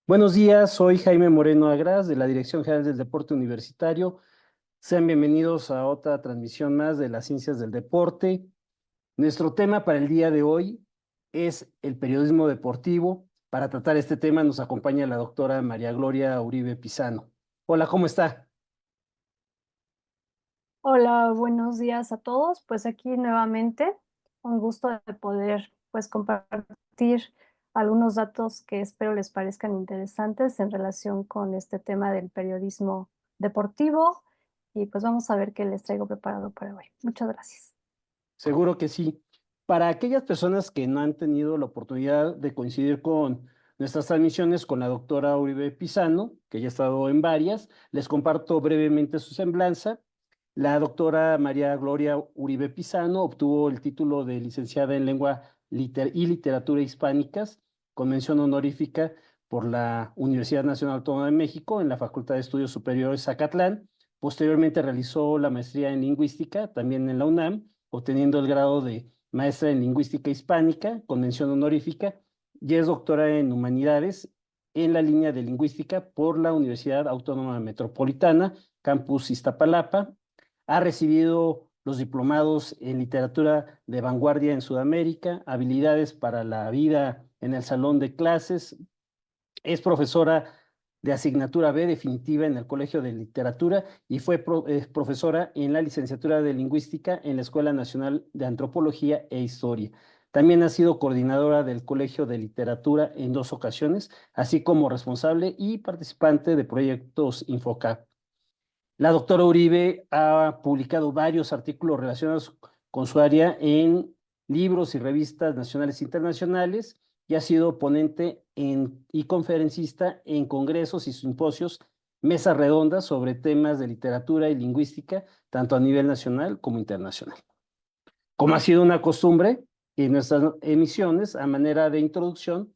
Buenos días, soy Jaime Moreno Agras de la Dirección General del Deporte Universitario. Sean bienvenidos a otra transmisión más de las ciencias del deporte. Nuestro tema para el día de hoy es el periodismo deportivo. Para tratar este tema nos acompaña la doctora María Gloria Uribe Pizano. Hola, ¿cómo está? Hola, buenos días a todos. Pues aquí nuevamente, un gusto de poder pues compartir algunos datos que espero les parezcan interesantes en relación con este tema del periodismo deportivo y pues vamos a ver qué les traigo preparado para hoy. Muchas gracias. Seguro que sí. Para aquellas personas que no han tenido la oportunidad de coincidir con nuestras transmisiones con la doctora Uribe Pizano, que ya ha estado en varias, les comparto brevemente su semblanza. La doctora María Gloria Uribe Pizano obtuvo el título de licenciada en Lengua y Literatura Hispánicas con mención honorífica por la Universidad Nacional Autónoma de México en la Facultad de Estudios Superiores Zacatlán. Posteriormente realizó la maestría en Lingüística, también en la UNAM, obteniendo el grado de maestra en Lingüística Hispánica con mención honorífica y es doctora en Humanidades en la línea de Lingüística por la Universidad Autónoma Metropolitana, Campus Iztapalapa. Ha recibido los diplomados en Literatura de Vanguardia en Sudamérica, Habilidades para la Vida en el Salón de Clases. Es profesora de asignatura B definitiva en el Colegio de Literatura y fue profesora en la licenciatura de Lingüística en la Escuela Nacional de Antropología e Historia. También ha sido coordinadora del Colegio de Literatura en 2 ocasiones, así como responsable y participante de proyectos Infocap. La doctora Uribe ha publicado varios artículos relacionados con su área en libros y revistas nacionales e internacionales y ha sido ponente y conferencista en congresos y simposios, mesas redondas sobre temas de literatura y lingüística, tanto a nivel nacional como internacional. Como ha sido una costumbre en nuestras emisiones, a manera de introducción,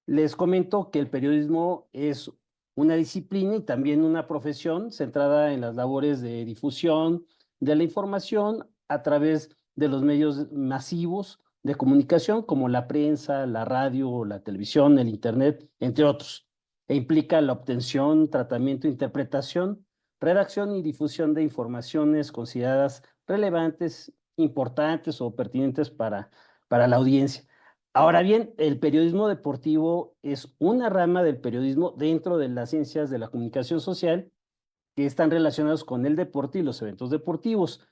les comento que el periodismo es una disciplina y también una profesión centrada en las labores de difusión de la información a través de los medios masivos de comunicación como la prensa, la radio, la televisión, el internet, entre otros. E implica la obtención, tratamiento, interpretación, redacción y difusión de informaciones consideradas relevantes, importantes o pertinentes para la audiencia. Ahora bien, el periodismo deportivo es una rama del periodismo dentro de las ciencias de la comunicación social que están relacionados con el deporte y los eventos deportivos.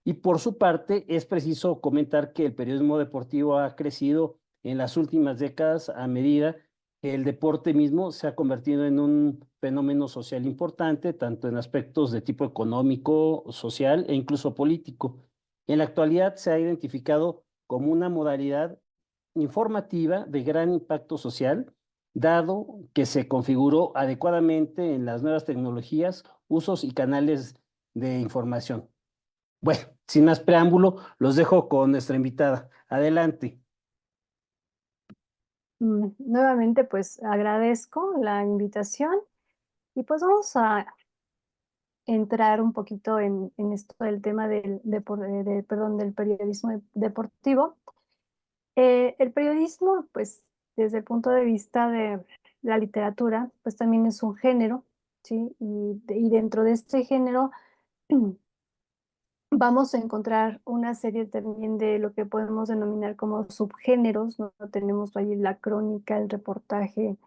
Y por su parte, es preciso comentar que el periodismo deportivo ha crecido en las últimas décadas a medida que el deporte mismo se ha convertido en un fenómeno social importante, tanto en aspectos de tipo económico, social e incluso político. En la actualidad se ha identificado como una modalidad informativa de gran impacto social, dado que se configuró adecuadamente en las nuevas tecnologías, usos y canales de información. Bueno, sin más preámbulo, los dejo con nuestra invitada. Adelante. Nuevamente pues agradezco la invitación y pues vamos a entrar un poquito en esto del tema perdón, del periodismo deportivo. El periodismo, pues, desde el punto de vista de la literatura, pues también es un género, ¿sí? Y dentro de este género vamos a encontrar una serie también de lo que podemos denominar como subgéneros, ¿no? Tenemos ahí la crónica, el reportaje,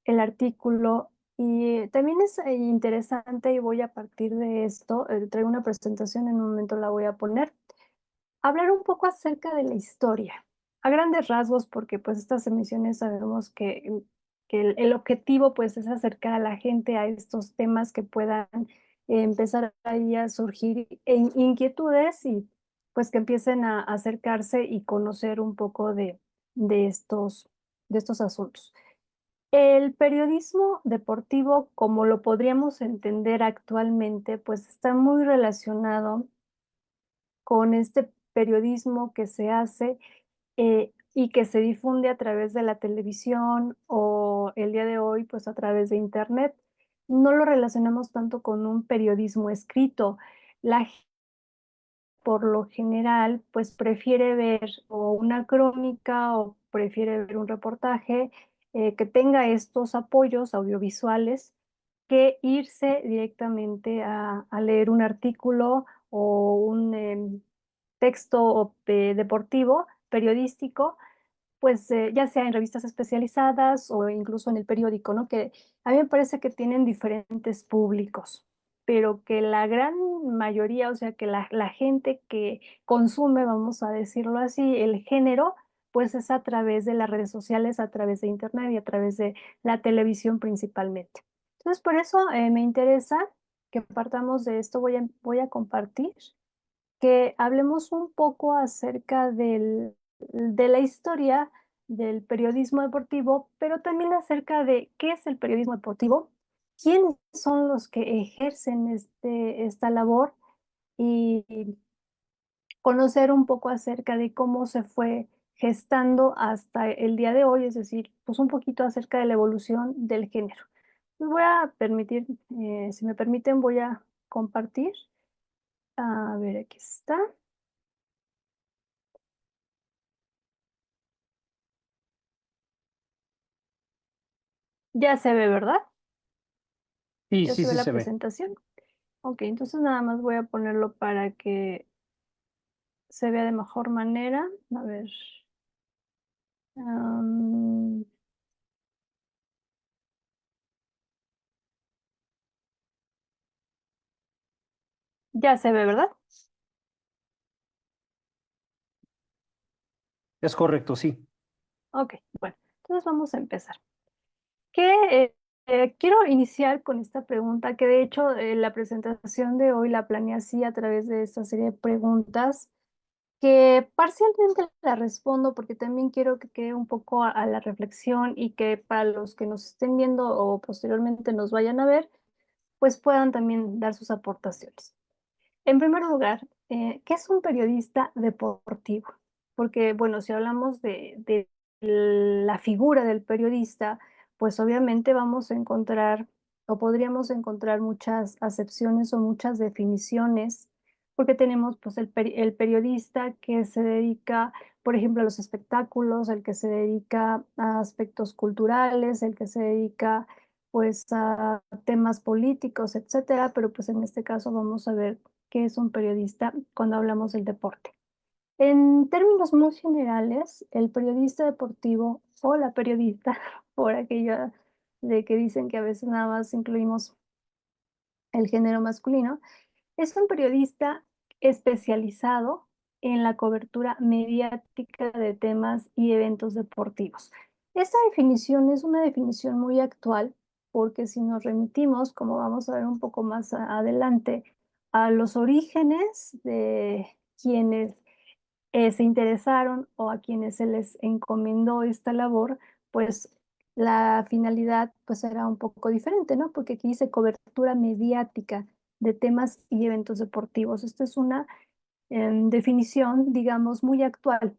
el artículo, y también es interesante y voy a partir de esto, traigo una presentación, en un momento la voy a poner, hablar un poco acerca de la historia, a grandes rasgos, porque pues estas emisiones sabemos que el objetivo pues es acercar a la gente a estos temas que puedan empezar ahí a surgir en inquietudes y pues que empiecen a acercarse y conocer un poco de estos, de estos asuntos. El periodismo deportivo, como lo podríamos entender actualmente, pues está muy relacionado con este periodismo que se hace y que se difunde a través de la televisión o el día de hoy, pues a través de Internet. No lo relacionamos tanto con un periodismo escrito. La gente, por lo general, pues prefiere ver o una crónica o prefiere ver un reportaje que tenga estos apoyos audiovisuales que irse directamente a leer un artículo o un texto deportivo, periodístico, pues ya sea en revistas especializadas o incluso en el periódico, ¿no? Que a mí me parece que tienen diferentes públicos, pero que la gran mayoría, o sea, que la gente que consume, vamos a decirlo así, el género, pues es a través de las redes sociales, a través de internet y a través de la televisión principalmente. Entonces, por eso me interesa que partamos de esto, voy a compartir que hablemos un poco acerca de la historia del periodismo deportivo, pero también acerca de qué es el periodismo deportivo, quiénes son los que ejercen esta labor y conocer un poco acerca de cómo se fue gestando hasta el día de hoy, es decir, pues un poquito acerca de la evolución del género. Les voy a permitir, si me permiten, voy a compartir. A ver, aquí está. Ya se ve, ¿verdad? Sí, Ya sí, se ve sí la se ve. presentación. Ok, entonces nada más voy a ponerlo para que se vea de mejor manera. A ver. am, ya se ve, ¿verdad? Es correcto, sí. Ok, bueno, entonces vamos a empezar. ¿Qué, quiero iniciar con esta pregunta, que de hecho la presentación de hoy la planeé así a través de esta serie de preguntas, que parcialmente la respondo porque también quiero que quede un poco a la reflexión y que para los que nos estén viendo o posteriormente nos vayan a ver, pues puedan también dar sus aportaciones. En primer lugar, ¿qué es un periodista deportivo? Porque, bueno, si hablamos de la figura del periodista, pues obviamente vamos a encontrar o podríamos encontrar muchas acepciones o muchas definiciones, porque tenemos pues el periodista que se dedica, por ejemplo, a los espectáculos, el que se dedica a aspectos culturales, el que se dedica pues a temas políticos, etcétera, pero pues en este caso vamos a ver qué es un periodista cuando hablamos del deporte. En términos muy generales, el periodista deportivo o la periodista, por aquello de que dicen que a veces nada más incluimos el género masculino, es un periodista especializado en la cobertura mediática de temas y eventos deportivos. Esta definición es una definición muy actual porque si nos remitimos, como vamos a ver un poco más adelante, a los orígenes de quienes se interesaron o a quienes se les encomendó esta labor, pues la finalidad pues era un poco diferente, ¿no? Porque aquí dice cobertura mediática de temas y eventos deportivos. Esta es una definición, digamos, muy actual,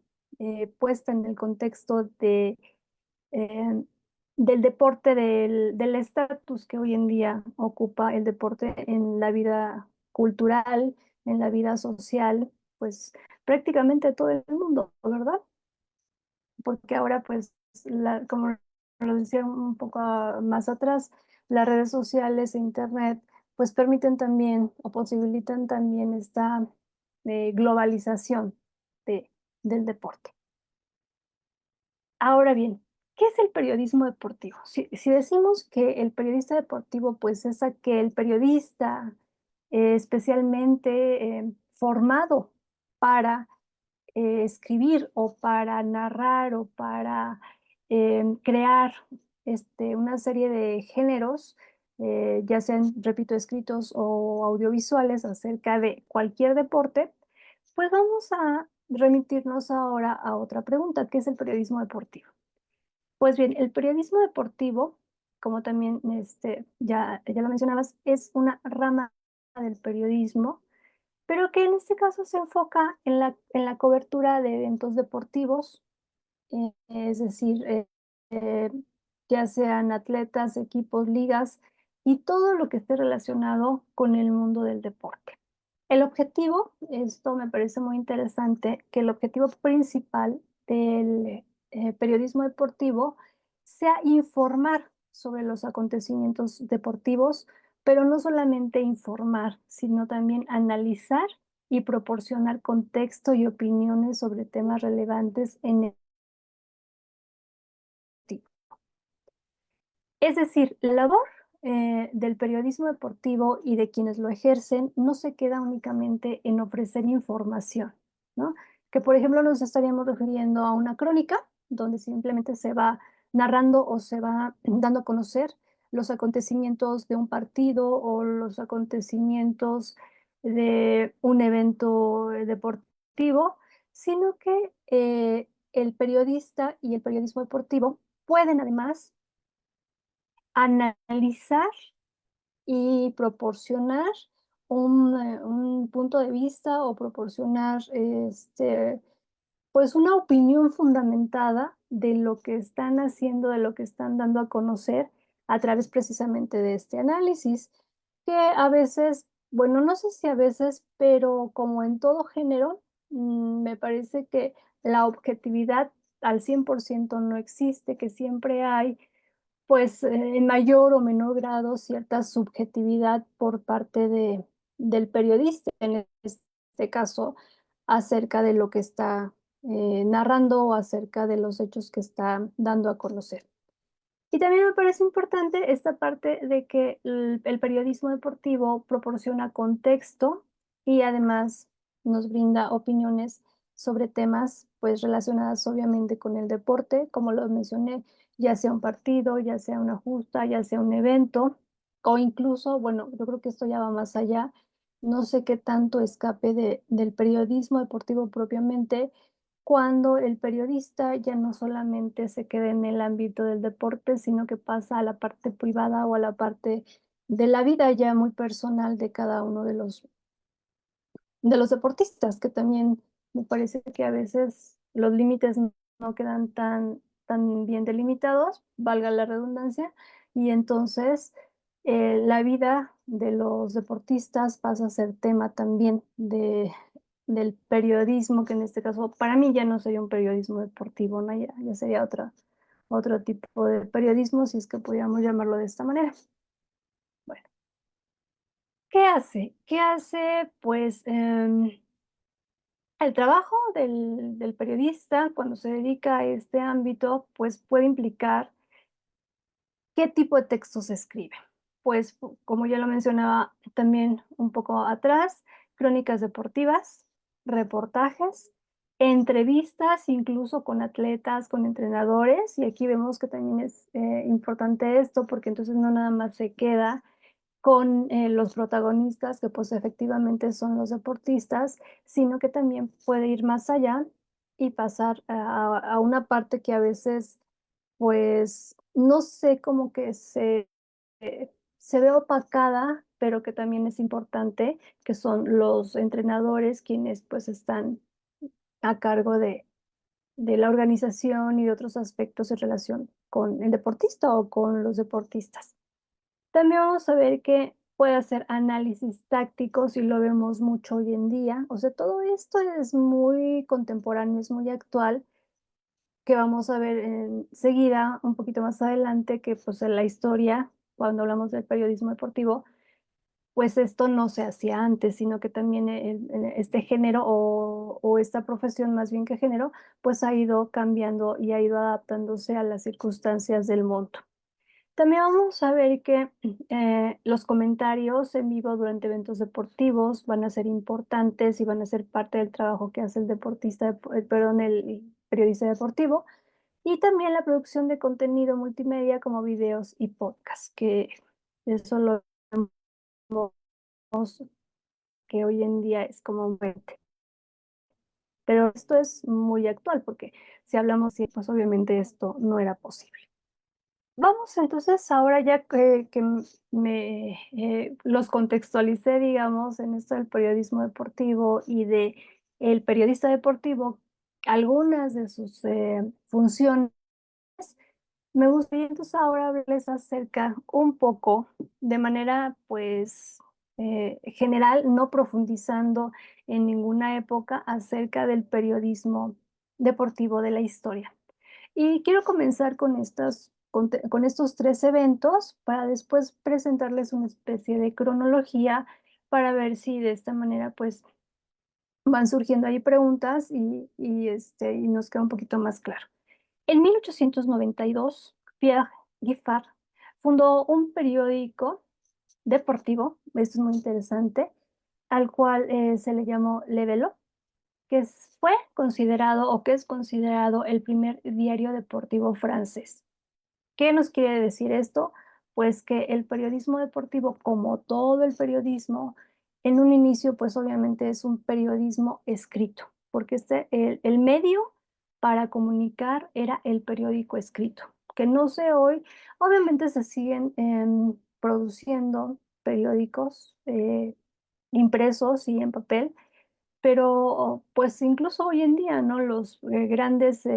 puesta en el contexto eh, del deporte, del estatus que hoy en día ocupa el deporte en la vida cultural, en la vida social, pues prácticamente todo el mundo, ¿verdad? Porque ahora, pues, como lo decía un poco más atrás, las redes sociales e internet, pues permiten también o posibilitan también esta globalización de, del deporte. Ahora bien, ¿qué es el periodismo deportivo? Si decimos que el periodista deportivo, pues es aquel periodista especialmente formado para escribir o para narrar o para crear una serie de géneros, ya sean, repito, escritos o audiovisuales acerca de cualquier deporte, pues vamos a remitirnos ahora a otra pregunta, ¿qué es el periodismo deportivo? Pues bien, el periodismo deportivo, como también ya lo mencionabas, es una rama del periodismo pero que en este caso se enfoca en la cobertura de eventos deportivos, es decir, eh, ya sean atletas, equipos, ligas y todo lo que esté relacionado con el mundo del deporte. El objetivo, esto me parece muy interesante, que el objetivo principal del periodismo deportivo sea informar sobre los acontecimientos deportivos, pero no solamente informar, sino también analizar y proporcionar contexto y opiniones sobre temas relevantes en el deportivo. Es decir, la labor del periodismo deportivo y de quienes lo ejercen no se queda únicamente en ofrecer información, ¿no? Que, por ejemplo, nos estaríamos refiriendo a una crónica, donde simplemente se va narrando o se va dando a conocer los acontecimientos de un partido o los acontecimientos de un evento deportivo, sino que el periodista y el periodismo deportivo pueden además analizar y proporcionar un punto de vista o proporcionar, pues, una opinión fundamentada de lo que están haciendo, de lo que están dando a conocer a través precisamente de este análisis, que a veces, bueno, no sé si a veces, pero como en todo género, me parece que la objetividad al 100% no existe, que siempre hay pues, en mayor o menor grado, cierta subjetividad por parte del periodista, en este caso, acerca de lo que está, narrando o acerca de los hechos que está dando a conocer. Y también me parece importante esta parte de que el periodismo deportivo proporciona contexto y además nos brinda opiniones sobre temas, pues, relacionadas obviamente con el deporte, como lo mencioné, ya sea un partido, ya sea una justa, ya sea un evento, o incluso, bueno, yo creo que esto ya va más allá, no sé qué tanto escape del periodismo deportivo propiamente, cuando el periodista ya no solamente se queda en el ámbito del deporte, sino que pasa a la parte privada o a la parte de la vida ya muy personal de cada uno de los deportistas, que también me parece que a veces los límites no quedan tan bien delimitados, valga la redundancia, y entonces la vida de los deportistas pasa a ser tema también del periodismo, que en este caso para mí ya no sería un periodismo deportivo, ¿no? Ya sería otro tipo de periodismo, si es que pudiéramos llamarlo de esta manera. Bueno, ¿qué hace? ¿Qué hace? Pues el trabajo del periodista cuando se dedica a este ámbito, pues puede implicar qué tipo de textos se escribe. Pues como ya lo mencionaba también un poco atrás, crónicas deportivas, reportajes, entrevistas incluso con atletas, con entrenadores, y aquí vemos que también es importante esto porque entonces no nada más se queda con los protagonistas, que pues efectivamente son los deportistas, sino que también puede ir más allá y pasar a una parte que a veces, pues, no sé, como que se ve opacada, pero que también es importante, que son los entrenadores quienes pues están a cargo de la organización y de otros aspectos en relación con el deportista o con los deportistas. También vamos a ver que puede hacer análisis tácticos y lo vemos mucho hoy en día. O sea, todo esto es muy contemporáneo, es muy actual, que vamos a ver enseguida, un poquito más adelante, que pues en la historia, cuando hablamos del periodismo deportivo, pues esto no se hacía antes, sino que también este género o esta profesión más bien que género, pues ha ido cambiando y ha ido adaptándose a las circunstancias del mundo. También vamos a ver que los comentarios en vivo durante eventos deportivos van a ser importantes y van a ser parte del trabajo que hace el deportista, perdón, el periodista deportivo. Y también la producción de contenido multimedia como videos y podcasts, que eso lo vemos que hoy en día es como un 20. Pero esto es muy actual porque si hablamos, sí, pues obviamente esto no era posible. Vamos entonces ahora ya que los contextualicé, digamos, en esto del periodismo deportivo y de el periodista deportivo, algunas de sus funciones, me gustaría entonces ahora hablarles acerca un poco de manera pues general, no profundizando en ninguna época acerca del periodismo deportivo de la historia. Y quiero comenzar con estas con estos tres eventos para después presentarles una especie de cronología para ver si de esta manera pues van surgiendo ahí preguntas y nos queda un poquito más claro. En 1892, Pierre Giffard fundó un periódico deportivo, esto es muy interesante, al cual se le llamó Le Velo, fue considerado o que es considerado el primer diario deportivo francés. ¿Qué nos quiere decir esto? Pues que el periodismo deportivo, como todo el periodismo, en un inicio, pues obviamente es un periodismo escrito, porque el medio para comunicar era el periódico escrito, que no sé hoy, obviamente se siguen produciendo periódicos impresos y en papel, pero pues incluso hoy en día, ¿no? Los grandes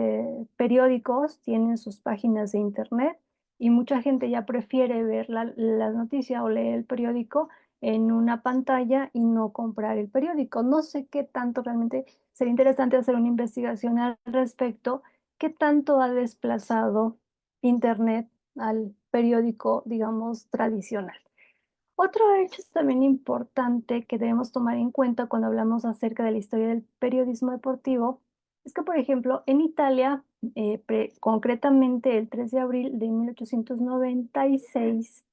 periódicos tienen sus páginas de internet y mucha gente ya prefiere ver la noticia o leer el periódico en una pantalla y no comprar el periódico. No sé qué tanto realmente sería interesante hacer una investigación al respecto, qué tanto ha desplazado internet al periódico, digamos, tradicional. Otro hecho también importante que debemos tomar en cuenta cuando hablamos acerca de la historia del periodismo deportivo es que, por ejemplo, en Italia, concretamente el 3 de abril de 1896,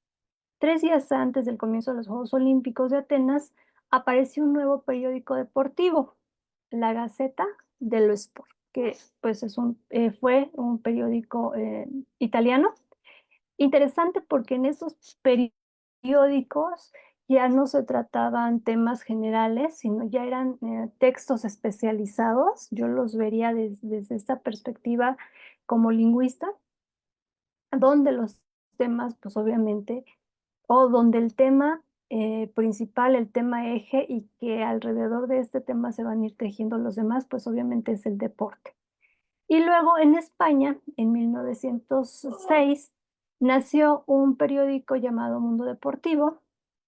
3 días antes del comienzo de los Juegos Olímpicos de Atenas, apareció un nuevo periódico deportivo, la Gazzetta dello Sport, que pues fue un periódico italiano. Interesante porque en esos periódicos ya no se trataban temas generales, sino ya eran textos especializados. Yo los vería desde esta perspectiva como lingüista, donde los temas, pues obviamente, o donde el tema principal, el tema eje, y que alrededor de este tema se van a ir tejiendo los demás, pues obviamente es el deporte. Y luego en España, en 1906, nació un periódico llamado Mundo Deportivo,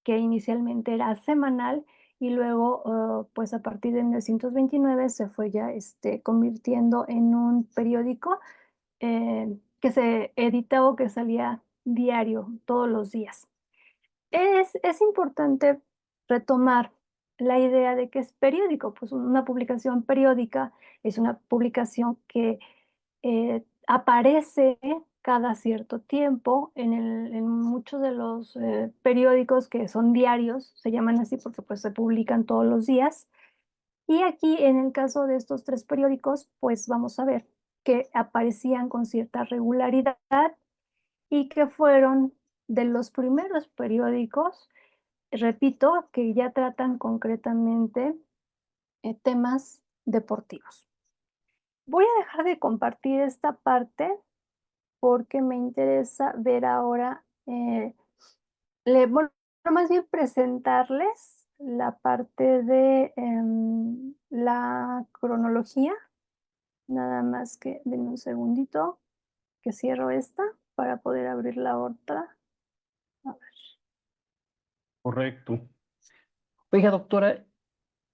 que inicialmente era semanal y luego, pues a partir de 1929 se fue ya convirtiendo en un periódico que se editaba o que salía diario, todos los días. Es importante retomar la idea de que es periódico, pues una publicación periódica es una publicación que aparece cada cierto tiempo en muchos de los periódicos que son diarios, se llaman así porque pues se publican todos los días. Y aquí en el caso de estos tres periódicos, pues vamos a ver que aparecían con cierta regularidad y que fueron de los primeros periódicos, repito, que ya tratan concretamente temas deportivos. Voy a dejar de compartir esta parte porque me interesa ver ahora, bueno, más bien presentarles la parte de la cronología, nada más que denme un segundito que cierro esta para poder abrir la otra. A ver. Correcto. Oiga, doctora,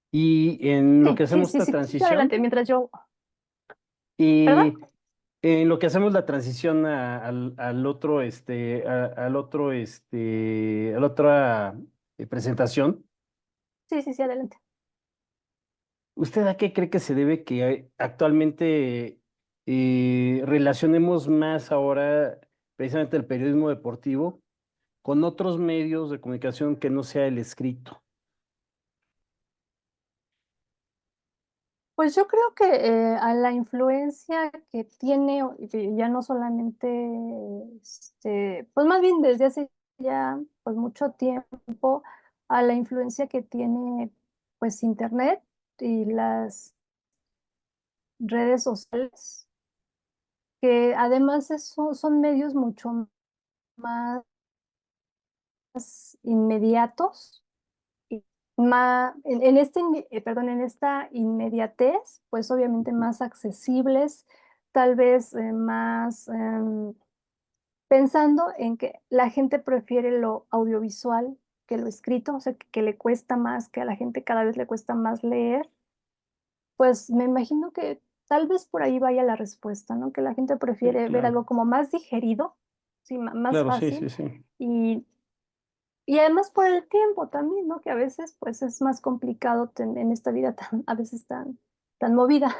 y en lo que Sí, sí, hacemos sí, esta sí, sí, adelante, transición, mientras yo, ¿perdón? y en lo que hacemos la transición al otro, a la otra presentación, Sí, sí, sí, adelante. ¿usted a qué cree que se debe que actualmente relacionemos más ahora precisamente el periodismo deportivo con otros medios de comunicación que no sea el escrito? Pues yo creo que a la influencia que tiene, y ya no solamente, pues más bien desde hace ya pues mucho tiempo, a la influencia que tiene pues Internet y las redes sociales, que además son medios mucho más inmediatos y en esta inmediatez, pues obviamente más accesibles, tal vez más pensando en que la gente prefiere lo audiovisual que lo escrito, o sea, que le cuesta más, que a la gente cada vez le cuesta más leer, pues me imagino que tal vez por ahí vaya la respuesta, ¿no? Que la gente Sí, prefiere ver claro. algo como más digerido sí, más Claro, sí, fácil. sí, sí. Y, y además por el tiempo también, ¿no? Que a veces pues es más complicado en esta vida tan, a veces tan movida,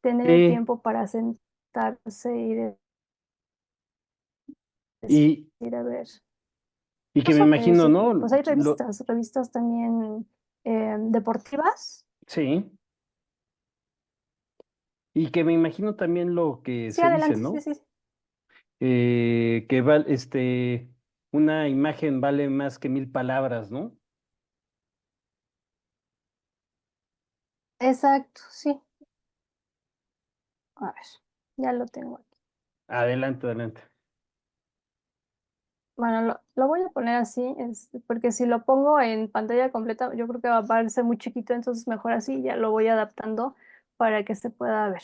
tener el Sí, tiempo para sentarse y y, decir, a ver. y que me Incluso, imagino, ¿no? pues hay revistas también deportivas. Sí, y que me imagino también lo que Sí, se dice, adelante, sí, ¿no? sí. Que una imagen vale más que 1000 palabras, ¿no? Exacto, sí. A ver, ya lo tengo aquí. Adelante, adelante. Bueno, lo voy a poner así, porque si lo pongo en pantalla completa, yo creo que va a parecer muy chiquito, entonces mejor así, ya lo voy adaptando para que se pueda ver.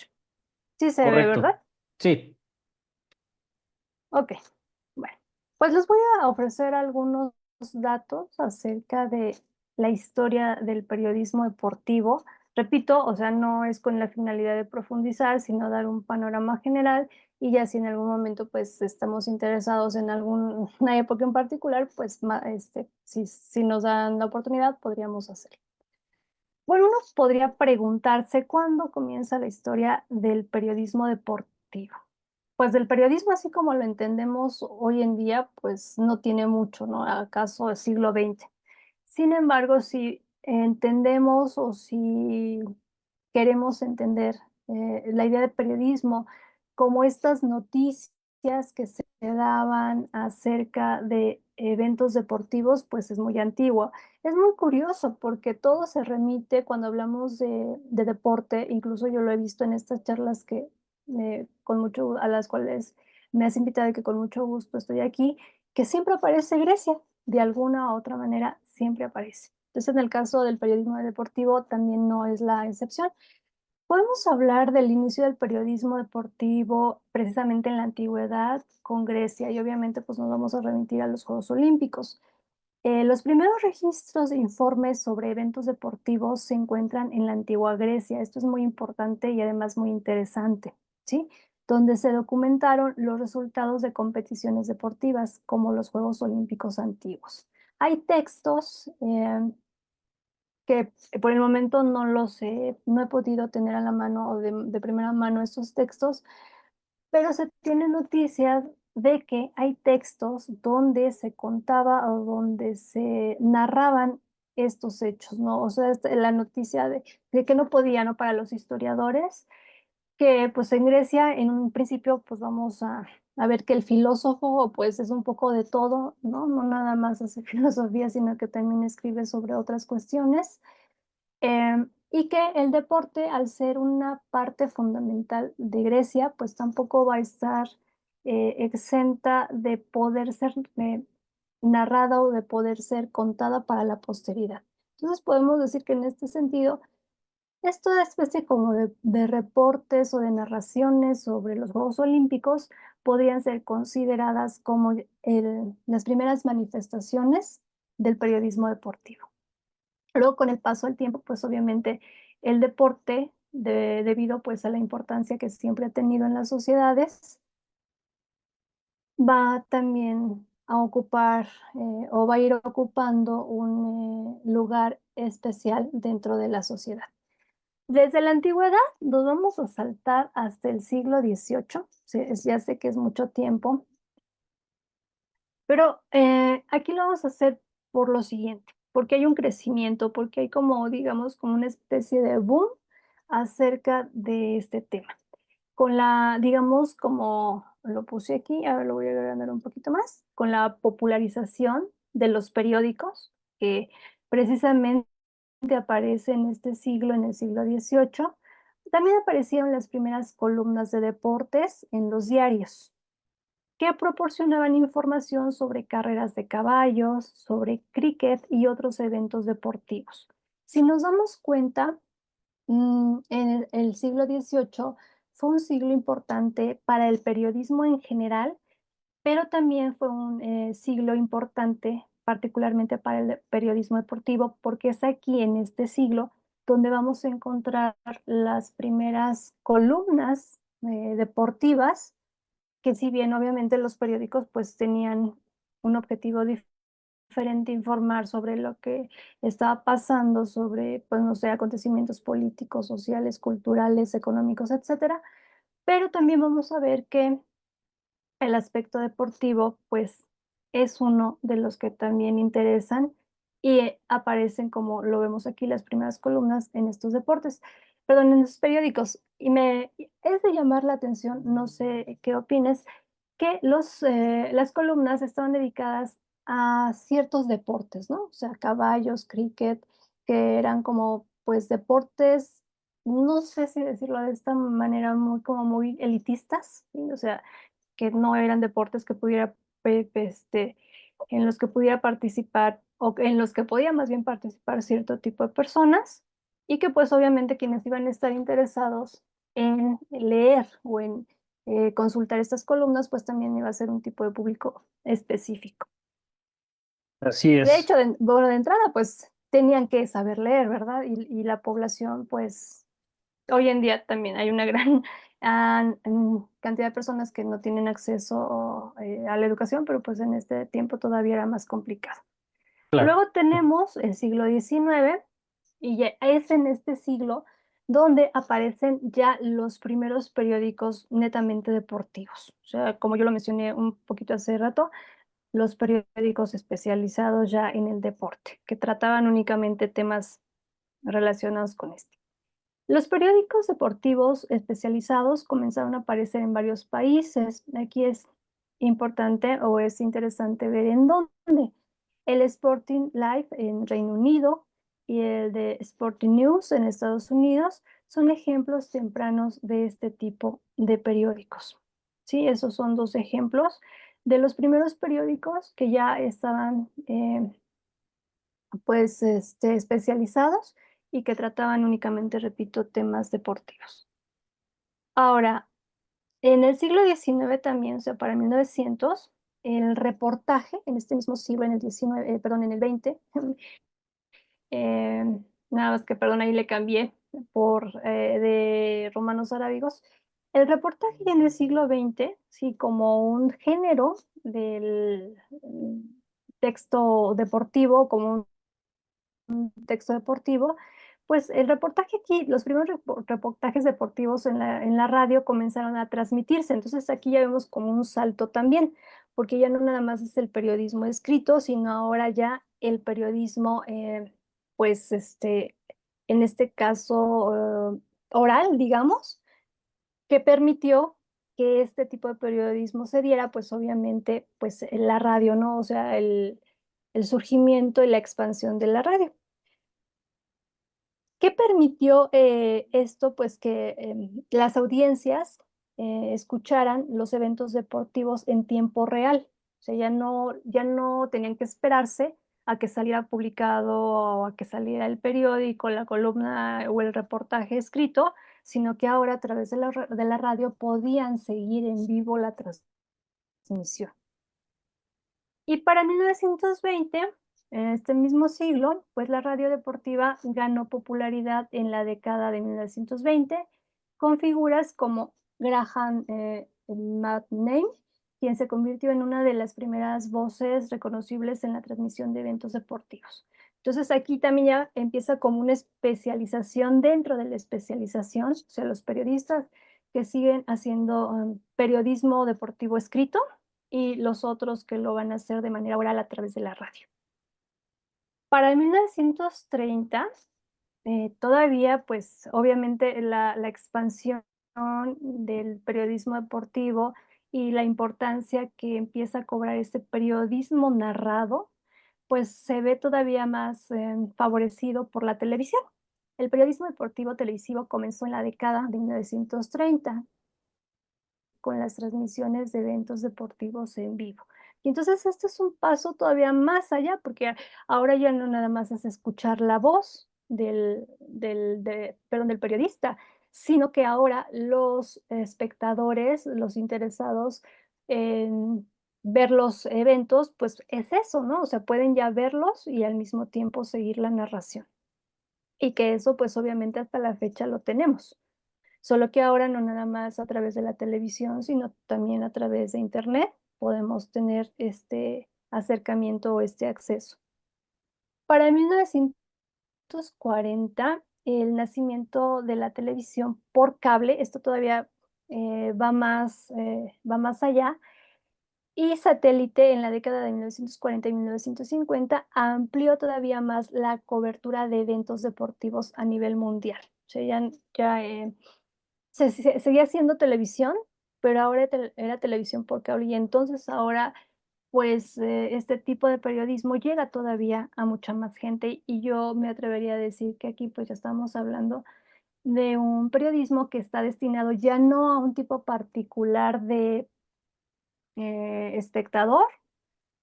Sí se ve, Correcto. ¿verdad? Sí, Ok, bueno. Pues les voy a ofrecer algunos datos acerca de la historia del periodismo deportivo. Repito, o sea, no es con la finalidad de profundizar, sino dar un panorama general y ya si en algún momento pues estamos interesados en alguna época en particular, pues si nos dan la oportunidad podríamos hacerlo. Bueno, uno podría preguntarse cuándo comienza la historia del periodismo deportivo. Pues del periodismo, así como lo entendemos hoy en día, pues no tiene mucho, ¿no? ¿Acaso el siglo XX? Sin embargo, si entendemos o si queremos entender la idea de periodismo como estas noticias que se daban acerca de eventos deportivos, pues es muy antiguo. Es muy curioso porque todo se remite cuando hablamos de deporte, incluso yo lo he visto en estas charlas que a las cuales me has invitado y que con mucho gusto estoy aquí, que siempre aparece Grecia, de alguna u otra manera siempre aparece. Entonces, en el caso del periodismo deportivo también no es la excepción. Podemos hablar del inicio del periodismo deportivo precisamente en la antigüedad con Grecia y obviamente pues nos vamos a remitir a los Juegos Olímpicos. Los primeros registros de informes sobre eventos deportivos se encuentran en la antigua Grecia. Esto es muy importante y además muy interesante, ¿sí? Donde se documentaron los resultados de competiciones deportivas como los Juegos Olímpicos antiguos. Hay textos que por el momento no los he, no he podido tener a la mano o de primera mano estos textos, pero se tiene noticias de que hay textos donde se contaba o donde se narraban estos hechos, ¿no? O sea, la noticia de que no podía, ¿no? Para los historiadores, que pues en Grecia en un principio pues vamos a ver que el filósofo pues es un poco de todo, ¿no? No nada más hace filosofía, sino que también escribe sobre otras cuestiones. Y que el deporte, al ser una parte fundamental de Grecia, pues tampoco va a estar exenta de poder ser narrada o de poder ser contada para la posteridad. Entonces podemos decir que en este sentido, es toda especie como de reportes o de narraciones sobre los Juegos Olímpicos podrían ser consideradas como las primeras manifestaciones del periodismo deportivo. Luego, con el paso del tiempo, pues obviamente el deporte, debido pues a la importancia que siempre ha tenido en las sociedades, va también a ocupar o va a ir ocupando un lugar especial dentro de la sociedad. Desde la antigüedad nos vamos a saltar hasta el siglo XVIII, sí, ya sé que es mucho tiempo, pero aquí lo vamos a hacer por lo siguiente, porque hay un crecimiento, porque hay como, digamos, como una especie de boom acerca de este tema. Con la, digamos, como lo puse aquí, ahora lo voy a agrandar un poquito más, con la popularización de los periódicos, que precisamente aparece en este siglo, en el siglo XVIII, también aparecieron las primeras columnas de deportes en los diarios que proporcionaban información sobre carreras de caballos, sobre cricket y otros eventos deportivos. Si nos damos cuenta, en el siglo XVIII fue un siglo importante para el periodismo en general, pero también fue un siglo importante particularmente para el periodismo deportivo, porque es aquí en este siglo donde vamos a encontrar las primeras columnas deportivas que si bien obviamente los periódicos pues tenían un objetivo diferente, informar sobre lo que estaba pasando, sobre, pues no sé, acontecimientos políticos, sociales, culturales, económicos, etcétera, pero también vamos a ver que el aspecto deportivo, pues, es uno de los que también interesan y aparecen, como lo vemos aquí, las primeras columnas en estos deportes, perdón, en estos periódicos. Es de llamar la atención, no sé qué opines, que las columnas estaban dedicadas a ciertos deportes, ¿no? O sea, caballos, cricket, que eran como, pues, deportes, no sé si decirlo de esta manera, muy, como muy elitistas, ¿sí? O sea, que no eran deportes que pudiera, en los que pudiera participar o en los que podía más bien participar cierto tipo de personas y que pues obviamente quienes iban a estar interesados en leer o en consultar estas columnas pues también iba a ser un tipo de público específico. Así De es. hecho, bueno, de entrada pues tenían que saber leer, ¿verdad? Y la población pues hoy en día también hay una gran cantidad de personas que no tienen acceso a la educación, pero pues en este tiempo todavía era más complicado. Claro. Luego tenemos el siglo XIX y ya es en este siglo donde aparecen ya los primeros periódicos netamente deportivos. O sea, como yo lo mencioné un poquito hace rato, los periódicos especializados ya en el deporte, que trataban únicamente temas relacionados con esto. Los periódicos deportivos especializados comenzaron a aparecer en varios países. Aquí es importante o es interesante ver en dónde. El Sporting Life en Reino Unido y el de Sporting News en Estados Unidos son ejemplos tempranos de este tipo de periódicos. Sí, esos son dos ejemplos de los primeros periódicos que ya estaban pues, especializados y que trataban únicamente, repito, temas deportivos. Ahora, en el siglo XIX también, o sea, para 1900, el reportaje, en este mismo siglo, en el 19, perdón, en el 20, eh, nada más que, perdón, ahí le cambié de romanos arábigos, el reportaje ya en el siglo XX, sí, como un género del texto deportivo, como un texto deportivo, pues el reportaje aquí, los primeros reportajes deportivos en la radio comenzaron a transmitirse. Entonces aquí ya vemos como un salto también, porque ya no nada más es el periodismo escrito, sino ahora ya el periodismo, pues en este caso, oral, digamos, que permitió que este tipo de periodismo se diera, pues obviamente, pues en la radio, ¿no? O sea, el surgimiento y la expansión de la radio. ¿Qué permitió esto? Pues que las audiencias escucharan los eventos deportivos en tiempo real. O sea, ya no tenían que esperarse a que saliera publicado o a que saliera el periódico, la columna o el reportaje escrito, sino que ahora a través de de la radio podían seguir en vivo la transmisión. Y para 1920, en este mismo siglo, pues la radio deportiva ganó popularidad en la década de 1920 con figuras como Graham McNeil, quien se convirtió en una de las primeras voces reconocibles en la transmisión de eventos deportivos. Entonces aquí también ya empieza como una especialización dentro de la especialización, o sea, los periodistas que siguen haciendo periodismo deportivo escrito y los otros que lo van a hacer de manera oral a través de la radio. Para 1930, todavía, pues, obviamente la expansión del periodismo deportivo y la importancia que empieza a cobrar este periodismo narrado, pues, se ve todavía más, favorecido por la televisión. El periodismo deportivo televisivo comenzó en la década de 1930 con las transmisiones de eventos deportivos en vivo. Y entonces este es un paso todavía más allá, porque ahora ya no nada más es escuchar la voz perdón, del periodista, sino que ahora los espectadores, los interesados en ver los eventos, pues es eso, ¿no? O sea, pueden ya verlos y al mismo tiempo seguir la narración. Y que eso, pues obviamente hasta la fecha lo tenemos. Solo que ahora no nada más a través de la televisión, sino también a través de Internet podemos tener este acercamiento o este acceso. Para 1940, el nacimiento de la televisión por cable, esto todavía va más allá, y satélite en la década de 1940 y 1950 amplió todavía más la cobertura de eventos deportivos a nivel mundial. O sea, seguía siendo televisión, pero ahora era televisión por cable y entonces ahora pues este tipo de periodismo llega todavía a mucha más gente y yo me atrevería a decir que aquí pues ya estamos hablando de un periodismo que está destinado ya no a un tipo particular de espectador,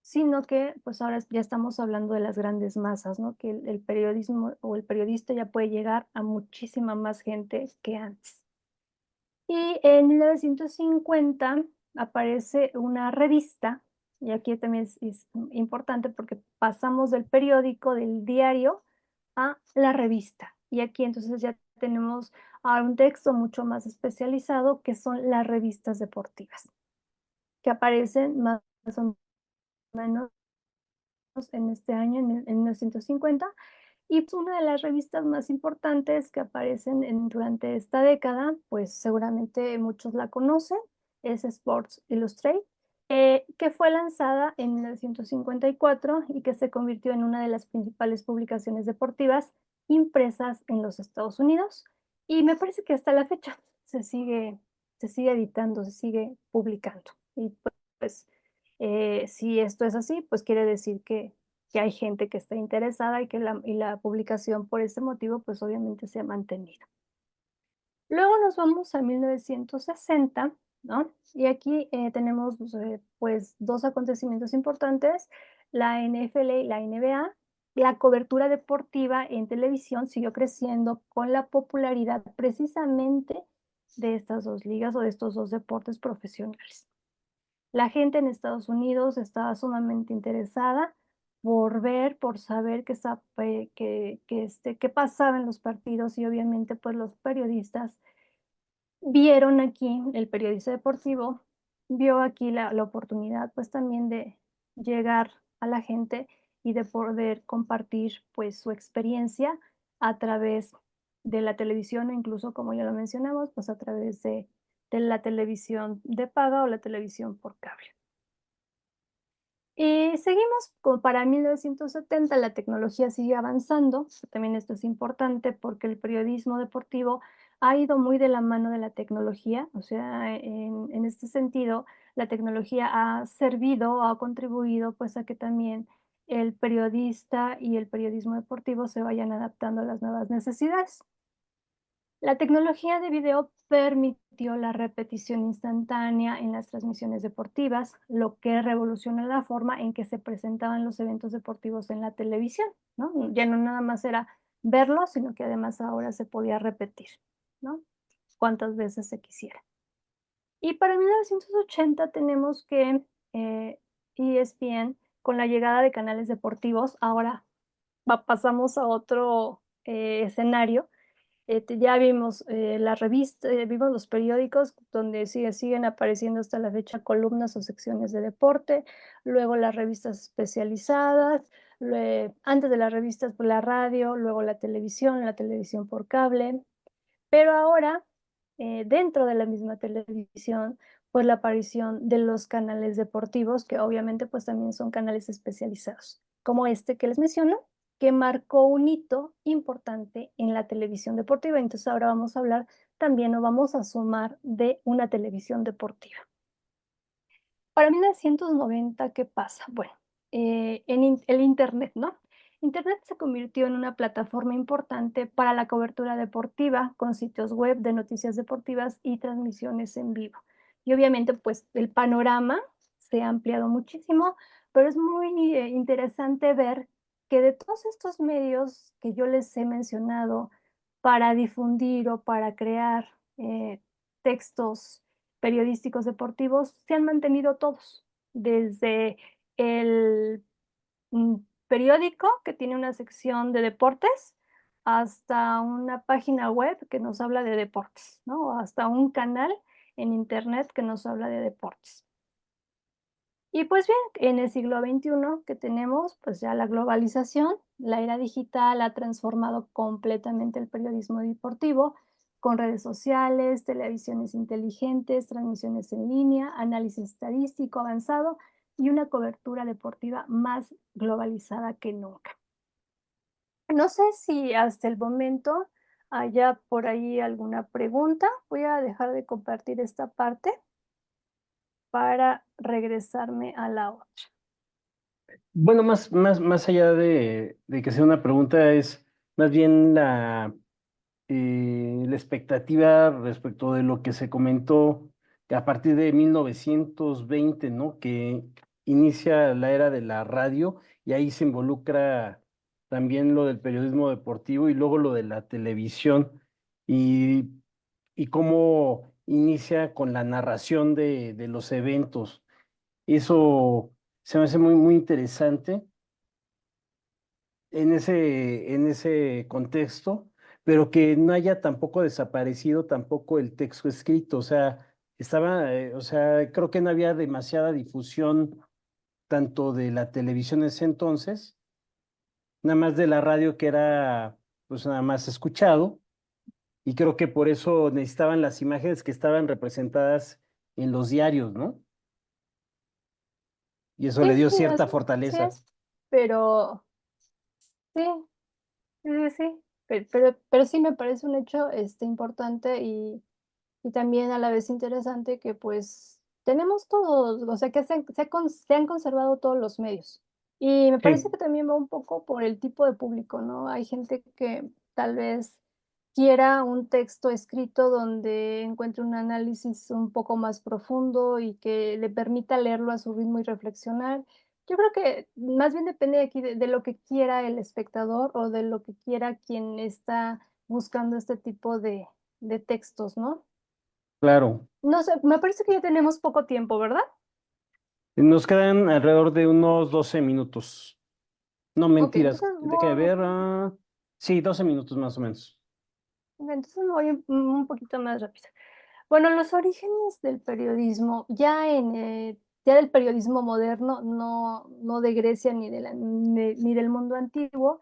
sino que pues ahora ya estamos hablando de las grandes masas, ¿no? Que el periodismo o el periodista ya puede llegar a muchísima más gente que antes. Y en 1950 aparece una revista, y aquí también es importante porque pasamos del periódico, del diario, a la revista. Y aquí entonces ya tenemos ahora un texto mucho más especializado que son las revistas deportivas, que aparecen más o menos en este año, en 1950, y pues, una de las revistas más importantes que aparecen durante esta década, pues seguramente muchos la conocen, es Sports Illustrated, que fue lanzada en 1954 y que se convirtió en una de las principales publicaciones deportivas impresas en los Estados Unidos. Y me parece que hasta la fecha se sigue editando, se sigue publicando. Y pues si esto es así, pues quiere decir que hay gente que está interesada y que la publicación por ese motivo, pues obviamente se ha mantenido. Luego nos vamos a 1960, ¿no? Y aquí tenemos pues dos acontecimientos importantes, la NFL y la NBA. La cobertura deportiva en televisión siguió creciendo con la popularidad precisamente de estas dos ligas o de estos dos deportes profesionales. La gente en Estados Unidos estaba sumamente interesada por ver, por saber qué pasaba en los partidos y obviamente pues los periodistas vieron aquí, el periodista deportivo vio aquí la oportunidad pues también de llegar a la gente y de poder compartir pues su experiencia a través de la televisión o incluso como ya lo mencionamos pues a través de la televisión de paga o la televisión por cable. Y seguimos para 1970, la tecnología sigue avanzando. También esto es importante porque el periodismo deportivo ha ido muy de la mano de la tecnología. O sea, en este sentido, la tecnología ha servido, ha contribuido pues a que también el periodista y el periodismo deportivo se vayan adaptando a las nuevas necesidades. La tecnología de video permitió la repetición instantánea en las transmisiones deportivas, lo que revolucionó la forma en que se presentaban los eventos deportivos en la televisión, ¿no? Ya no nada más era verlo, sino que además ahora se podía repetir, ¿no? Cuantas veces se quisiera. Y para 1980 tenemos que ESPN, con la llegada de canales deportivos, ahora pasamos a otro escenario. Ya vimos las revistas, vimos los periódicos donde siguen apareciendo hasta la fecha columnas o secciones de deporte, luego las revistas especializadas, antes de las revistas pues la radio, luego la televisión por cable, pero ahora dentro de la misma televisión pues la aparición de los canales deportivos que obviamente pues también son canales especializados, como este que les menciono, que marcó un hito importante en la televisión deportiva. Entonces ahora vamos a hablar también o vamos a sumar de una televisión deportiva. Para 1990, ¿qué pasa? Bueno, el Internet, ¿no? Internet se convirtió en una plataforma importante para la cobertura deportiva, con sitios web de noticias deportivas y transmisiones en vivo. Y obviamente, pues el panorama se ha ampliado muchísimo, pero es muy interesante ver que de todos estos medios que yo les he mencionado para difundir o para crear textos periodísticos deportivos se han mantenido todos, desde el periódico que tiene una sección de deportes hasta una página web que nos habla de deportes, ¿no? O hasta un canal en Internet que nos habla de deportes. Y pues bien, en el siglo XXI que tenemos, pues ya la globalización, la era digital ha transformado completamente el periodismo deportivo con redes sociales, televisiones inteligentes, transmisiones en línea, análisis estadístico avanzado y una cobertura deportiva más globalizada que nunca. No sé si hasta el momento haya por ahí alguna pregunta. Voy a dejar de compartir esta parte para regresarme a la otra. Bueno, más allá de que sea una pregunta, es más bien la expectativa respecto de lo que se comentó que a partir de 1920, ¿no? Que inicia la era de la radio y ahí se involucra también lo del periodismo deportivo y luego lo de la televisión y, y cómo inicia con la narración de los eventos. Eso se me hace muy interesante en ese contexto, pero que no haya tampoco desaparecido tampoco el texto escrito. O sea, o sea, creo que no había demasiada difusión tanto de la televisión en ese entonces, nada más de la radio que era pues nada más escuchado, y creo que por eso necesitaban las imágenes que estaban representadas en los diarios, ¿no? Y eso Sí, le dio sí, cierta así fortaleza. es, pero sí, sí, sí, sí, pero sí me parece un hecho, importante y también a la vez interesante que, pues, tenemos todos, o sea, que se han conservado todos los medios. Y me parece Sí, que también va un poco por el tipo de público, ¿no? Hay gente que tal vez quiera un texto escrito donde encuentre un análisis un poco más profundo y que le permita leerlo a su ritmo y reflexionar. Yo creo que más bien depende de aquí de lo que quiera el espectador o de lo que quiera quien está buscando este tipo de textos, ¿no? claro. No sé, me parece que ya tenemos poco tiempo, ¿verdad? Nos quedan alrededor de unos 12 minutos. No, Okey, mentiras. entonces Deja de ver. Sí, 12 minutos más o menos. me voy un poquito más rápido. Bueno, los orígenes del periodismo, ya del periodismo moderno, no de Grecia ni del mundo antiguo,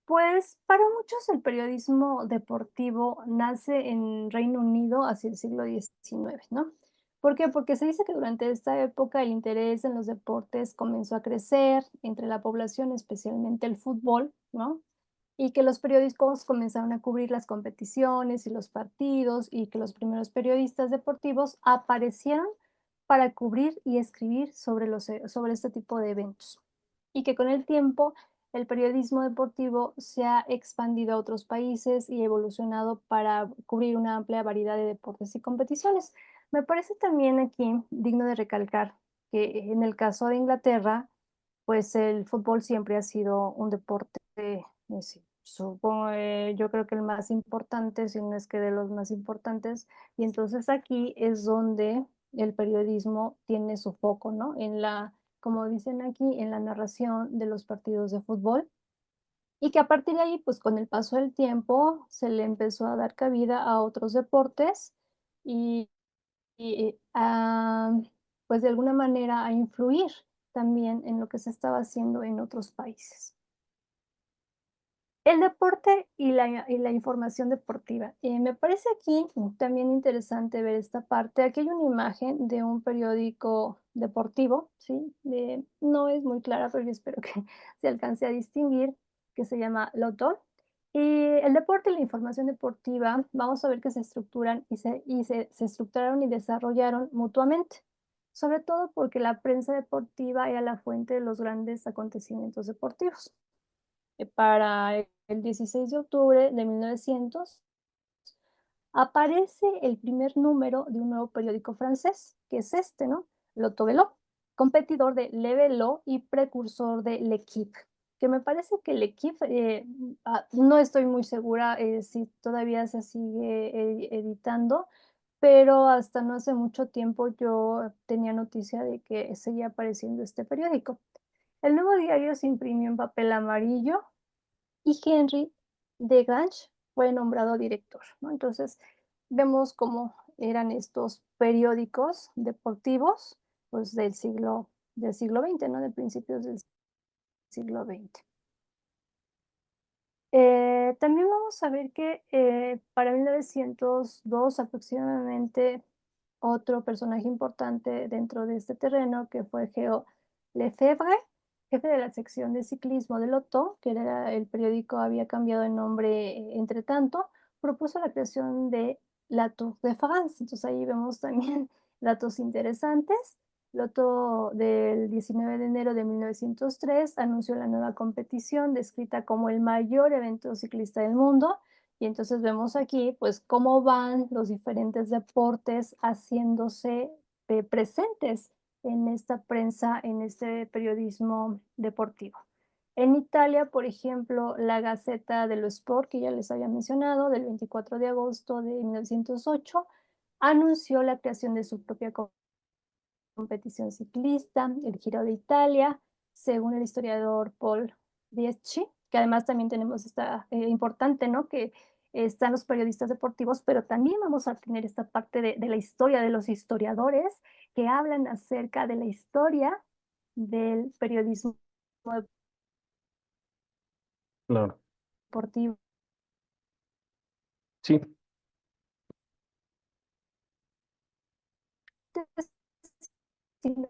pues, para muchos el periodismo deportivo nace en Reino Unido hacia el siglo XIX, ¿no? ¿Por qué? Porque se dice que durante esta época el interés en los deportes comenzó a crecer entre la población, especialmente el fútbol, ¿no? Y que los periódicos comenzaron a cubrir las competiciones y los partidos, y que los primeros periodistas deportivos aparecieron para cubrir y escribir sobre este tipo de eventos. Y que con el tiempo el periodismo deportivo se ha expandido a otros países y evolucionado para cubrir una amplia variedad de deportes y competiciones. Me parece también aquí digno de recalcar que en el caso de Inglaterra, pues el fútbol siempre ha sido un deporte, sí, supongo, yo creo que el más importante, si no es que de los más importantes, y entonces aquí es donde el periodismo tiene su foco, ¿no? Como dicen aquí, en la narración de los partidos de fútbol, y que a partir de ahí, pues con el paso del tiempo, se le empezó a dar cabida a otros deportes y pues de alguna manera a influir también en lo que se estaba haciendo en otros países. El deporte y la información deportiva. Me parece aquí también interesante ver esta parte. Aquí hay una imagen de un periódico deportivo, ¿sí? No es muy clara, pero yo espero que se alcance a distinguir, que se llama Lotto. Y el deporte y la información deportiva, vamos a ver que se estructuran se estructuraron y desarrollaron mutuamente, sobre todo porque la prensa deportiva era la fuente de los grandes acontecimientos deportivos. Para el 16 de octubre de 1900 aparece el primer número de un nuevo periódico francés, que es este, ¿no? L'Auto-Vélo, competidor de Le Vélo y precursor de L'Équipe, que me parece que L'Équipe, no estoy muy segura, si todavía se sigue editando, pero hasta no hace mucho tiempo yo tenía noticia de que seguía apareciendo este periódico. El nuevo diario se imprimió en papel amarillo y Henry Desgrange fue nombrado director, ¿no? Entonces, vemos cómo eran estos periódicos deportivos, pues del siglo XX, ¿no? De principios del siglo XX. También vamos a ver que para 1902 aproximadamente, otro personaje importante dentro de este terreno, que fue Geo Lefebvre, jefe de la sección de ciclismo de Lotto, que era el periódico había cambiado de nombre entre tanto, propuso la creación de la Tour de France. Entonces ahí vemos también datos interesantes. Lotto del 19 de enero de 1903 anunció la nueva competición, descrita como el mayor evento ciclista del mundo, y entonces vemos aquí, pues, cómo van los diferentes deportes haciéndose presentes en esta prensa, en este periodismo deportivo. En Italia, por ejemplo, la Gazzetta dello Sport, que ya les había mencionado, del 24 de agosto de 1908, anunció la creación de su propia competición ciclista, el Giro de Italia, según el historiador Paul Dietschi, que además también tenemos esta importante, ¿no? Que están los periodistas deportivos, pero también vamos a tener esta parte de la historia de los historiadores que hablan acerca de la historia del periodismo Claro. deportivo. Sí, Sino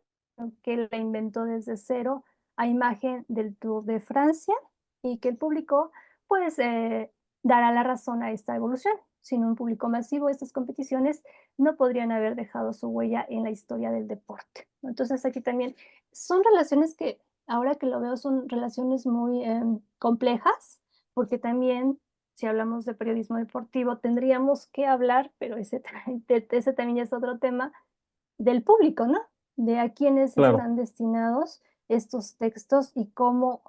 que la inventó desde cero a imagen del Tour de Francia, y que el público pues dará la razón a esta evolución. Sin un público masivo, estas competiciones no podrían haber dejado su huella en la historia del deporte, ¿no? Entonces aquí también son relaciones que, ahora que lo veo, son relaciones muy complejas, porque también, si hablamos de periodismo deportivo, tendríamos que hablar, pero ese también ya es otro tema, del público, ¿no? De a quiénes claro, están destinados estos textos y cómo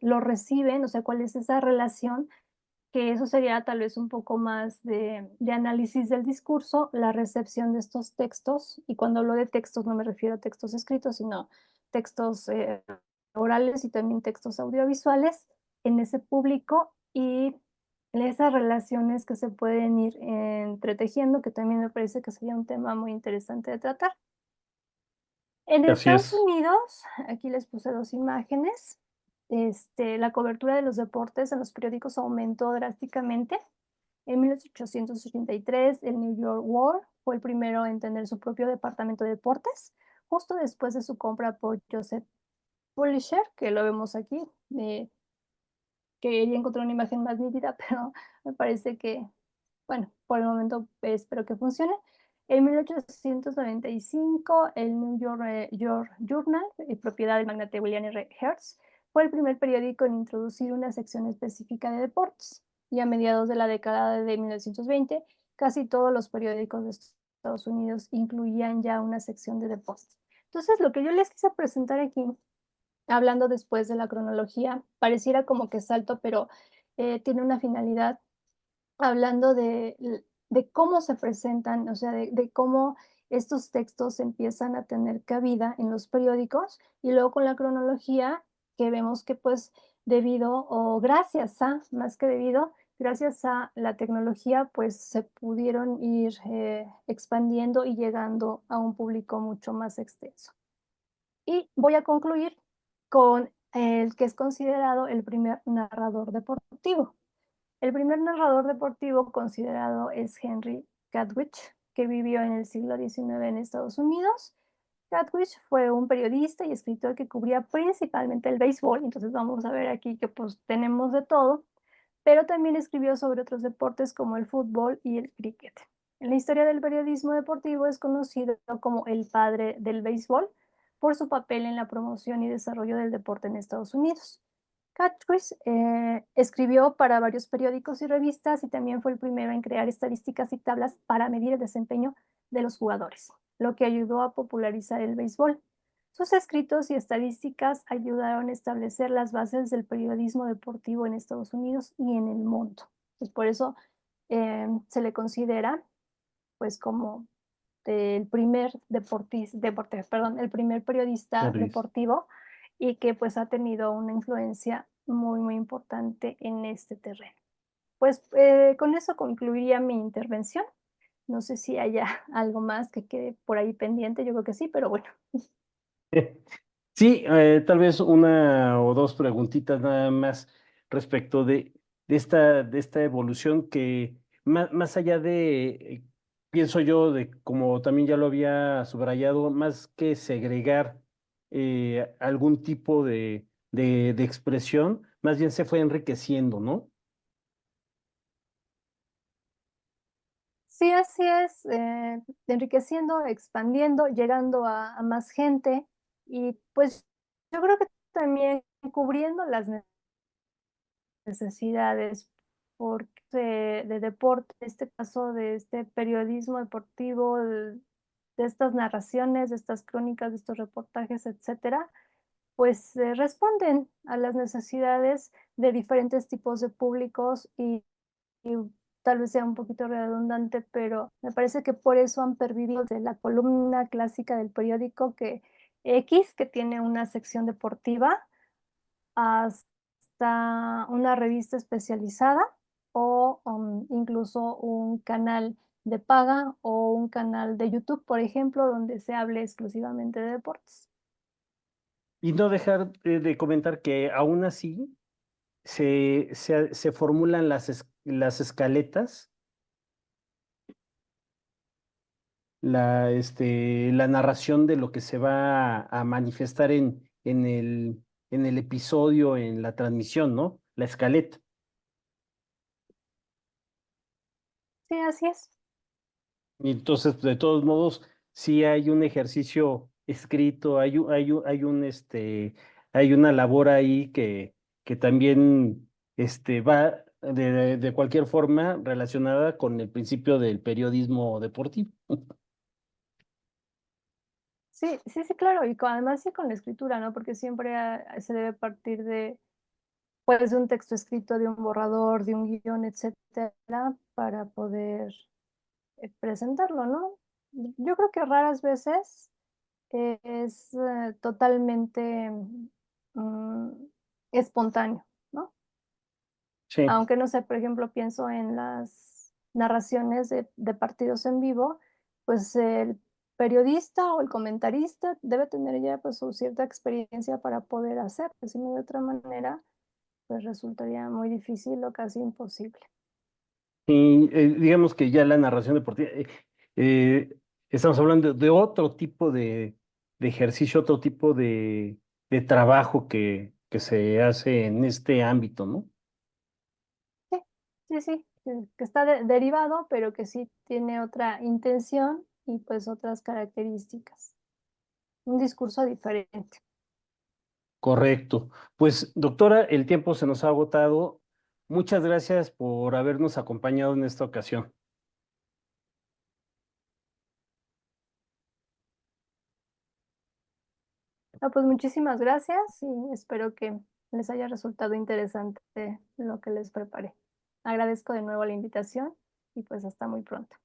lo reciben, o sea, cuál es esa relación, que eso sería tal vez un poco más de análisis del discurso, la recepción de estos textos, y cuando hablo de textos no me refiero a textos escritos, sino textos orales y también textos audiovisuales en ese público, y esas relaciones que se pueden ir entretejiendo, que también me parece que sería un tema muy interesante de tratar. En así Estados es. Unidos, aquí les puse 2 imágenes, la cobertura de los deportes en los periódicos aumentó drásticamente. En 1883, el New York World fue el primero en tener su propio departamento de deportes, justo después de su compra por Joseph Pulitzer, que lo vemos aquí, quería encontrar una imagen más nítida, pero me parece que, bueno, por el momento espero que funcione. En 1895, el New York, York Journal, propiedad del magnate William R. Hearst, fue el primer periódico en introducir una sección específica de deportes. Y a mediados de la década de 1920, casi todos los periódicos de Estados Unidos incluían ya una sección de deportes. Entonces, lo que yo les quise presentar aquí, hablando después de la cronología, pareciera como que salto, pero tiene una finalidad, hablando de cómo se presentan, o sea, de cómo estos textos empiezan a tener cabida en los periódicos, y luego con la cronología que vemos que pues debido o gracias a, más que debido, gracias a la tecnología, pues se pudieron ir expandiendo y llegando a un público mucho más extenso. Y voy a concluir con el que es considerado el primer narrador deportivo. El primer narrador deportivo considerado es Henry Catwich, que vivió en el siglo XIX en Estados Unidos. Catwich fue un periodista y escritor que cubría principalmente el béisbol, entonces vamos a ver aquí que pues tenemos de todo, pero también escribió sobre otros deportes como el fútbol y el cricket. En la historia del periodismo deportivo es conocido como el padre del béisbol por su papel en la promoción y desarrollo del deporte en Estados Unidos. Catchwitz escribió para varios periódicos y revistas, y también fue el primero en crear estadísticas y tablas para medir el desempeño de los jugadores, lo que ayudó a popularizar el béisbol. Sus escritos y estadísticas ayudaron a establecer las bases del periodismo deportivo en Estados Unidos y en el mundo. Pues por eso se le considera pues como el primer periodista Beatriz. deportivo, y que pues ha tenido una influencia muy, muy importante en este terreno. Pues con eso concluiría mi intervención. No sé si haya algo más que quede por ahí pendiente, yo creo que sí, pero bueno. Sí, tal vez una o dos preguntitas nada más respecto de esta evolución que más allá de, pienso yo, de como también ya lo había subrayado, más que segregar algún tipo de expresión, más bien se fue enriqueciendo, ¿no? Sí, así es, enriqueciendo, expandiendo, llegando a más gente y pues yo creo que también cubriendo las necesidades de deporte, en este caso de este periodismo deportivo, de estas narraciones, de estas crónicas, de estos reportajes, etcétera, pues responden a las necesidades de diferentes tipos de públicos y tal vez sea un poquito redundante, pero me parece que por eso han pervivido de la columna clásica del periódico que tiene una sección deportiva, hasta una revista especializada o incluso un canal de paga o un canal de YouTube, por ejemplo, donde se hable exclusivamente de deportes. Y no dejar de comentar que aún así se formulan las escaletas, la narración de lo que se va a manifestar en el episodio, en la transmisión, ¿no? La escaleta. Sí, así es. Y entonces, de todos modos, sí hay un ejercicio escrito, hay una labor ahí que también va de cualquier forma relacionada con el principio del periodismo deportivo. Sí, sí, sí, claro, y además sí con la escritura, ¿no? Porque siempre se debe partir de, pues, de un texto escrito, de un borrador, de un guión, etcétera, para poder presentarlo, ¿no? Yo creo que raras veces es totalmente mm, espontáneo, ¿no? Sí. Aunque no sé, por ejemplo, pienso en las narraciones de partidos en vivo, pues el periodista o el comentarista debe tener ya pues su cierta experiencia para poder hacer, si no de otra manera, pues resultaría muy difícil o casi imposible. Y digamos que ya la narración deportiva, eh, estamos hablando de otro tipo de ejercicio, otro tipo de trabajo que se hace en este ámbito, ¿no? Sí, sí, sí, que está derivado, pero que sí tiene otra intención y pues otras características. Un discurso diferente. Correcto. Pues, doctora, el tiempo se nos ha agotado. Muchas gracias por habernos acompañado en esta ocasión. No, pues muchísimas gracias y espero que les haya resultado interesante lo que les preparé. Agradezco de nuevo la invitación y pues hasta muy pronto.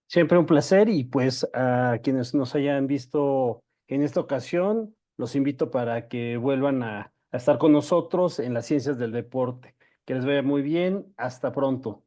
Siempre un placer y pues a quienes nos hayan visto en esta ocasión, los invito para que vuelvan a estar con nosotros en las ciencias del deporte. Que les vaya muy bien. Hasta pronto.